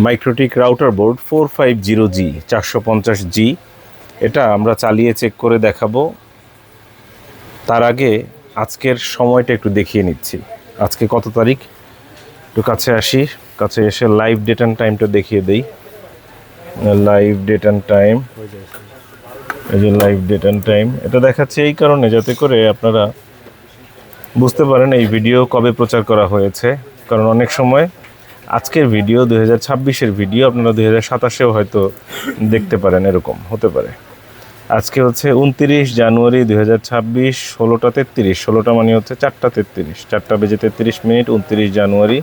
MikroTik router board 450G 450G এটা আমরা চালিয়ে চেক করে দেখাবো। তার আগে আজকের সময়টা একটু দেখিয়ে নিচ্ছি। আজকে কত তারিখ, একটু কাছে আসি, কাছে এসে লাইভ ডেট অ্যান্ড টাইমটা দেখিয়ে দেই। লাইভ ডেট অ্যান্ড টাইম, এই যে লাইভ ডেট অ্যান্ড টাইম এটা দেখাচ্ছে এই কারণে যাতে করে আপনারা বুঝতে পারেন এই ভিডিও কবে প্রচার করা হয়েছে। কারণ অনেক সময় আজকের ভিডিও 2026-এর ভিডিও আপনারা 2027-এও হয়তো দেখতে পারেন, এরকম হতে পারে। আজকে হচ্ছে 29 জানুয়ারি 2026, 16টা 33, 16টা মানে হচ্ছে 4টা 33, 4টা বেজে 33 মিনিট, 29 জানুয়ারি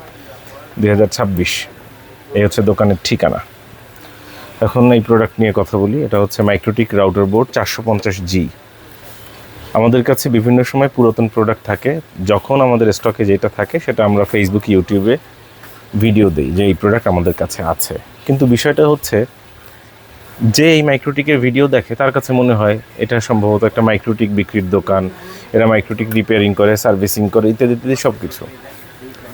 2026। এই হচ্ছে দোকানের ঠিকানা। এখন এই প্রোডাক্ট নিয়ে কথা বলি। এটা হচ্ছে মাইক্রোটিক রাউটার বোর্ড 450G। আমাদের কাছে বিভিন্ন সময় পুরাতন প্রোডাক্ট থাকে, যখন আমাদের স্টকে যেটা থাকে সেটা আমরা ফেসবুক, ইউটিউবে ভিডিও দিই যে এই প্রোডাক্ট আমাদের কাছে আছে। কিন্তু বিষয়টা হচ্ছে যে এই মাইক্রোটিকের ভিডিও দেখে তার কাছে মনে হয় এটা সম্ভবত একটা মাইক্রোটিক বিক্রির দোকান, এরা মাইক্রোটিক রিপেয়ারিং করে, সার্ভিসিং করে, ইত্যাদি ইত্যাদি সব কিছু।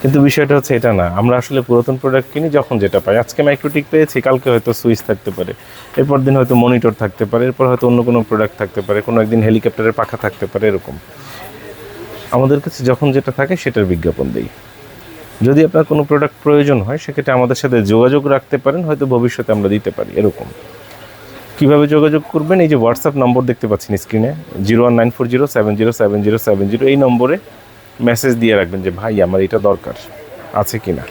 কিন্তু বিষয়টা হচ্ছে এটা না, আমরা আসলে পুরাতন প্রোডাক্ট কিনি যখন যেটা পাই। আজকে মাইক্রোটিক পেয়েছি, কালকে হয়তো সুইচ থাকতে পারে, এরপর দিন হয়তো মনিটর থাকতে পারে, এরপর হয়তো অন্য কোনো প্রোডাক্ট থাকতে পারে, কোনো একদিন হেলিকপ্টারের পাখা থাকতে পারে, এরকম আমাদের কাছে যখন যেটা থাকে সেটার বিজ্ঞাপন দিই। যদি আপনার কোনো প্রোডাক্ট প্রয়োজন হয় সেক্ষেত্রে আমাদের সাথে যোগাযোগ রাখতে পারেন, হয়তো ভবিষ্যতে আমরা দিতে পারি। এরকম কীভাবে যোগাযোগ করবেন, এই যে হোয়াটসঅ্যাপ নম্বর দেখতে পাচ্ছেন স্ক্রিনে, 01940707070, এই নম্বরে মেসেজ দিয়ে রাখবেন যে ভাই আমার এটা দরকার, আছে কি না।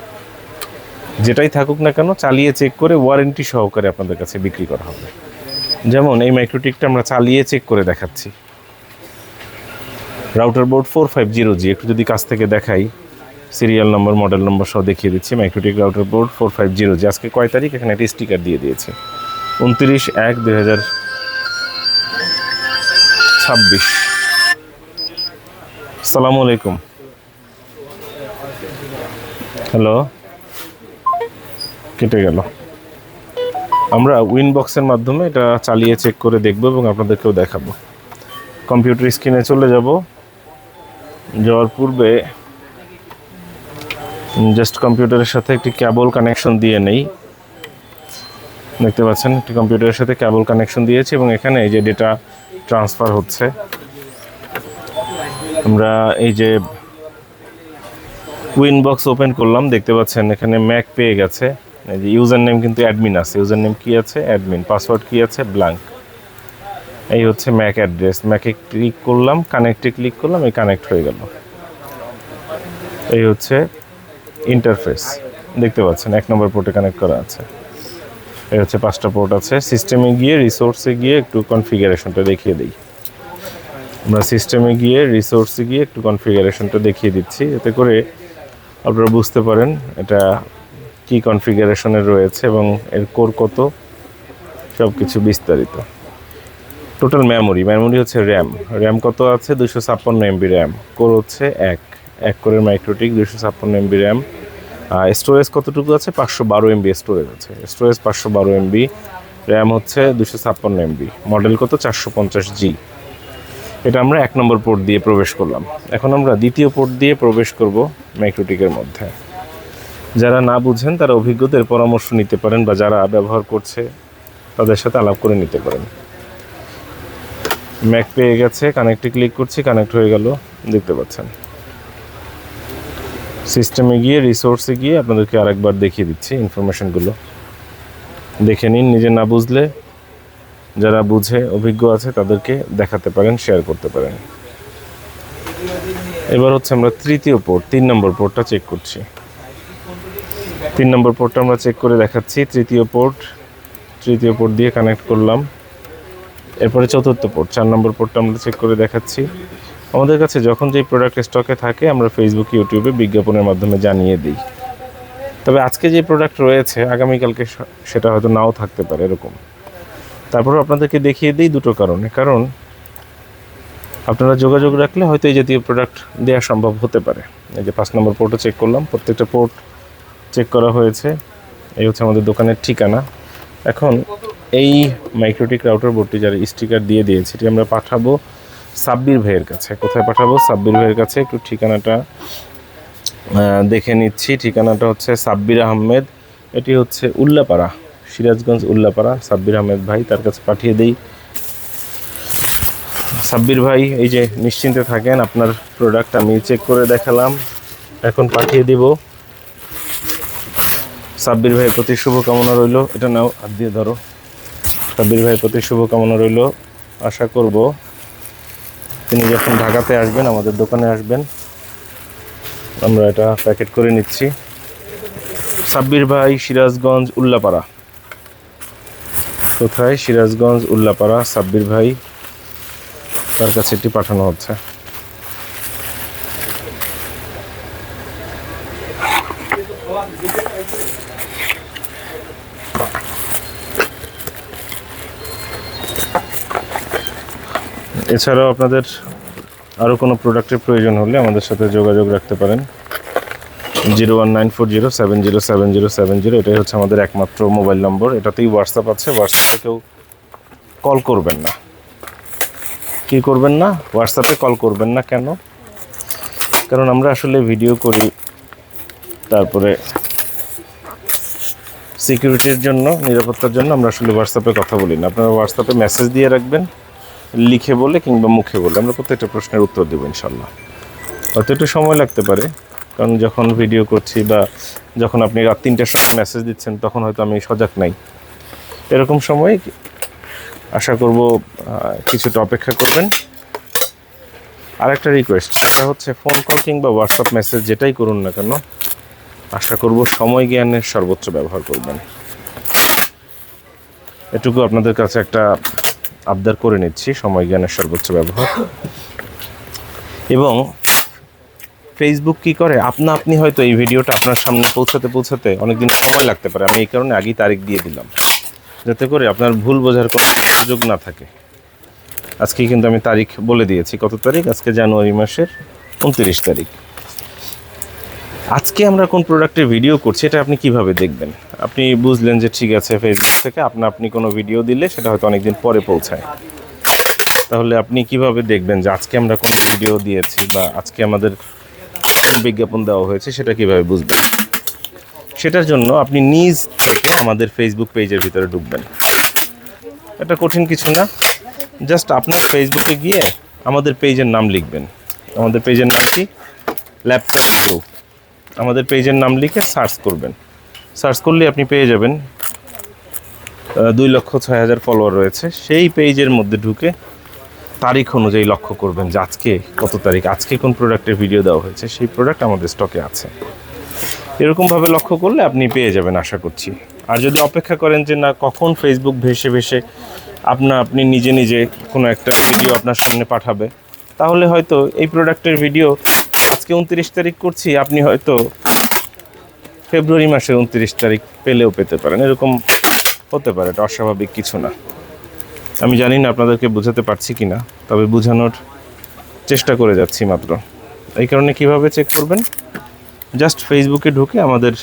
যেটাই থাকুক না কেন চালিয়ে চেক করে ওয়ারেন্টি সহকারে আপনাদের কাছে বিক্রি করা হবে। যেমন এই মাইক্রোটিকটা আমরা চালিয়ে চেক করে দেখাচ্ছি। রাউটার বোর্ড 450G, একটু যদি কাছ থেকে দেখাই, সিরিয়াল নম্বর, মডেল নম্বর সহ দেখিয়ে দিচ্ছি। MikroTik router board 450G। আজকে কয় তারিখ, এখানে একটা স্টিকার দিয়ে দিয়েছে, 29/1/2026। আসসালামু আলাইকুম। হ্যালো, কেটে গেল। আমরা উইনবক্সের মাধ্যমে এটা চালিয়ে চেক করে দেখব এবং আপনাদেরকেও দেখাবো। কম্পিউটার স্ক্রিনে চলে যাব। যাওয়ার পূর্বে জাস্ট কম্পিউটারের সাথে একটি কেবল কানেকশন দিয়ে নেই। দেখতে পাচ্ছেন একটি কম্পিউটারের সাথে কেবল কানেকশন দিয়েছি এবং এখানে এই যে ডেটা ট্রান্সফার হচ্ছে। আমরা এই যে উইনবক্স ওপেন করলাম, দেখতে পাচ্ছেন এখানে ম্যাক পেয়ে গেছে। এই যে ইউজার নেম কিন্তু অ্যাডমিন আছে, ইউজার নেম কী আছে, অ্যাডমিন, পাসওয়ার্ড কী আছে, ব্ল্যাঙ্ক। এই হচ্ছে ম্যাক অ্যাড্রেস। ম্যাকে ক্লিক করলাম, কানেক্টে ক্লিক করলাম, এই কানেক্ট হয়ে গেল। এই হচ্ছে ইন্টারফেস, দেখতে পাচ্ছেন 1 নম্বর পোর্টে কানেক্ট করা আছে। এই হচ্ছে 5টা পোর্ট আছে। সিস্টেমে গিয়ে রিসোর্সে গিয়ে একটু কনফিগারেশনটা দেখিয়ে দিই। আমরা সিস্টেমে গিয়ে রিসোর্সে গিয়ে একটু কনফিগারেশনটা দেখিয়ে দিচ্ছি, এতে করে আপনারা বুঝতে পারেন এটা কি কনফিগারেশনে রয়েছে এবং এর কোর কত, সব কিছু বিস্তারিত। টোটাল মেমোরি হচ্ছে র্যাম কত আছে, 256 MB র্যাম। কোর হচ্ছে 1 কোরের মাইক্রোটিক, 256 MB র্যাম। স্টোরেজ কতটুকু আছে, 512 MB স্টোরেজ আছে। স্টোরেজ 512 MB, র্যাম হচ্ছে 256 MB। মডেল কত, 450G। এটা আমরা 1 নম্বর পোর্ট দিয়ে প্রবেশ করলাম। এখন আমরা দ্বিতীয় পোর্ট দিয়ে প্রবেশ করব মাইক্রোটিকের মধ্যে। যারা না বুঝেন তারা অভিজ্ঞদের পরামর্শ নিতে পারেন, বা যারা ব্যবহার করছে তাদের সাথে আলাপ করে নিতে পারেন। ম্যাক পেয়ে গেছে, কানেক্টে ক্লিক করছি, কানেক্ট হয়ে গেল, দেখতে পাচ্ছেন। সিস্টেমে গিয়ে রিসোর্সে গিয়ে আপনাদেরকে আরেকবার দেখিয়ে দিচ্ছি ইনফরমেশনগুলো, দেখে নিন। নিজে না বুঝলে যারা বুঝে অভিজ্ঞ আছে তাদেরকে দেখাতে পারেন, শেয়ার করতে পারেন। এবার হচ্ছে আমরা তৃতীয় পোর্ট, 3 নম্বর পোর্টটা চেক করছি। 3 নম্বর পোর্টটা আমরা চেক করে দেখাচ্ছি। তৃতীয় পোর্ট দিয়ে কানেক্ট করলাম। এরপরে চতুর্থ পোর্ট, 4 নম্বর পোর্টটা আমরা চেক করে দেখাচ্ছি। আমাদের কাছে যখন যেই প্রোডাক্ট স্টকে থাকে আমরা ফেসবুক, ইউটিউবে বিজ্ঞাপনের মাধ্যমে জানিয়ে দিই। তবে আজকে যে প্রোডাক্ট রয়েছে আগামীকালকে সেটা হয়তো নাও থাকতে পারে, এরকম। তারপর আপনাদেরকে দেখিয়ে দিই দুটো কারণে। কারণ আপনারা যোগাযোগ রাখলে হয়তো এই জাতীয় প্রোডাক্ট দেওয়া সম্ভব হতে পারে। এই যে 5 নম্বর পোর্টও চেক করলাম, প্রত্যেকটা পোর্ট চেক করা হয়েছে। এই হচ্ছে আমাদের দোকানের ঠিকানা। এখন এই মাইক্রোটিক রাউটার বোর্ডটি যারা স্টিকার দিয়ে দিয়েছে এটি আমরা পাঠাবো সাব্বির ভাইয়ের কাছে। কোথায় পাঠাবো, সাব্বির ভাইয়ের কাছে। একটু ঠিকানাটা দেখে নিচ্ছি। ঠিকানাটা হচ্ছে সাব্বির আহমেদ, এটি হচ্ছে উল্লাপাড়া, সিরাজগঞ্জ উল্লাপাড়া। সাব্বির আহমেদ ভাই, তার কাছে পাঠিয়ে দেই। সাব্বির ভাই, এই যে নিশ্চিন্তে থাকেন, আপনার প্রোডাক্ট আমি চেক করে দেখালাম, এখন পাঠিয়ে দিব। সাব্বির ভাইয়ের প্রতি শুভকামনা রইল। এটা নাও, হাত দিয়ে ধরো। সাব্বির ভাইয়ের প্রতি শুভকামনা রইল। আশা করব তিনি যখন ঢাকাতে আসবেন, আমাদের দোকানে আসবেন, আমরা এটা প্যাকেট করে নিচ্ছি। সাব্বির ভাই, সিরাজগঞ্জ উল্লাপাড়া। কোথায়? সিরাজগঞ্জ উল্লাপাড়া। সাব্বির ভাই, তার কাছে এটি পাঠানো হচ্ছে। এছাড়াও আপনাদের আরও কোনো প্রোডাক্টের প্রয়োজন হলে আমাদের সাথে যোগাযোগ রাখতে পারেন। 01940707070, এটাই হচ্ছে আমাদের একমাত্র মোবাইল নম্বর। এটাতেই হোয়াটসঅ্যাপ আছে। হোয়াটসঅ্যাপে কেউ কল করবেন না। কি করবেন না? হোয়াটসঅ্যাপে কল করবেন না। কেন? কারণ আমরা আসলে ভিডিও করি, তারপরে সিকিউরিটির জন্য, নিরাপত্তার জন্য আমরা আসলে হোয়াটসঅ্যাপে কথা বলি না। আপনারা হোয়াটসঅ্যাপে মেসেজ দিয়ে রাখবেন, লিখে বলে কিংবা মুখে বলে। আমরা প্রত্যেকটা প্রশ্নের উত্তর দেবো ইনশাল্লাহ। হয়তো একটু সময় লাগতে পারে, কারণ যখন ভিডিও করছি বা যখন আপনি রাত 3টার সময় মেসেজ দিচ্ছেন, তখন হয়তো আমি সজাগ নাই। এরকম সময় আশা করব কিছুটা অপেক্ষা করবেন। আরেকটা রিকোয়েস্ট, সেটা হচ্ছে ফোন কল কিংবা হোয়াটসঅ্যাপ মেসেজ যেটাই করুন না কেন, আশা করব সময় জ্ঞানের সর্বোচ্চ ব্যবহার করবেন। এটুকু আপনাদের কাছে একটা আবদার করে নিচ্ছি, সময় জ্ঞানের সর্বোচ্চ ব্যবহার। এবং ফেসবুক কি করে, আপনি হয়তো এই ভিডিওটা আপনার সামনে পৌঁছাতে অনেকদিন সময় লাগতে পারে। আমি এই কারণে আগেই তারিখ দিয়ে দিলাম, যাতে করে আপনার ভুল বোঝার কোনো সুযোগ না থাকে। আজকে কিন্তু আমি তারিখ বলে দিয়েছি। কত তারিখ? আজকে জানুয়ারি মাসের 29 তারিখ। আজকে আমরা কোন প্রোডাক্টের ভিডিও করছি এটা আপনি কিভাবে দেখবেন? আপনি বুঝলেন যে ঠিক আছে, ফেসবুক থেকে আপনি কোনো ভিডিও দিলে সেটা হয়তো অনেকদিন পরে পৌঁছায়। তাহলে আপনি কিভাবে দেখবেন যে আজকে আমরা কোন ভিডিও দিয়েছি বা আজকে আমাদের বিজ্ঞাপন দেওয়া হয়েছে, সেটা কিভাবে বুঝবেন? সেটার জন্য আপনি নিজ থেকে আমাদের ফেসবুক পেজের ভিতরে ঢুকবেন। এটা কঠিন কিছু না, জাস্ট আপনার ফেসবুকে গিয়ে আমাদের পেজের নাম লিখবেন। আমাদের পেজের নাম কি? Laptop view. আমাদের পেজের নাম লিখে সার্চ করবেন। সার্চ করলে আপনি পেয়ে যাবেন 2,06,000 ফলোয়ার রয়েছে। সেই পেজের মধ্যে ঢুকে তারিখ অনুযায়ী লক্ষ্য করবেন যে আজকে কত তারিখ, আজকে কোন প্রোডাক্টের ভিডিও দেওয়া হয়েছে, সেই প্রোডাক্ট আমাদের স্টকে আছে। এরকমভাবে লক্ষ্য করলে আপনি পেয়ে যাবেন আশা করছি। আর যদি অপেক্ষা করেন যে না, কখন ফেসবুক ভেসে আপনি নিজে কোনো একটা ভিডিও আপনার সামনে পাঠাবে, তাহলে হয়তো এই প্রোডাক্টের ভিডিও আজকে 29 তারিখ করছি, আপনি হয়তো ফেব্রুয়ারি মাসের 29 তারিখ পেলেও পেতে পারেন। এরকম হতে পারে, এটা অস্বাভাবিক কিছু না। আমি জানি না আপনাদেরকে বোঝাতে পারছি কি না, তবে বোঝানোর চেষ্টা করে যাচ্ছি মাত্র। এই কারণে কিভাবে চেক করবেন? জাস্ট ফেসবুকে ঢুকে আমাদের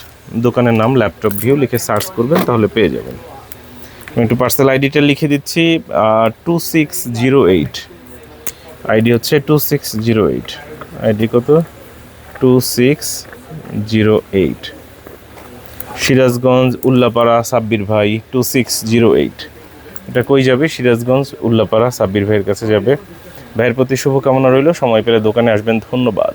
দোকানের নাম ল্যাপটপ ভিউ লিখে সার্চ করবেন, তাহলে পেয়ে যাবেন। আমি একটু পার্সেল আইডিটা লিখে দিচ্ছি। 2608 আইডি হচ্ছে 2608। আইডি কত? 2608। সিরাজগঞ্জ উল্লাপাড়া সাব্বির ভাই 2608। এটা কই যাবে? সিরাজগঞ্জ উল্লাপাড়া সাব্বির ভাইয়ের কাছে যাবে। ভাইয়ের প্রতি শুভকামনা রইল। সময় পেলে দোকানে আসবেন। ধন্যবাদ।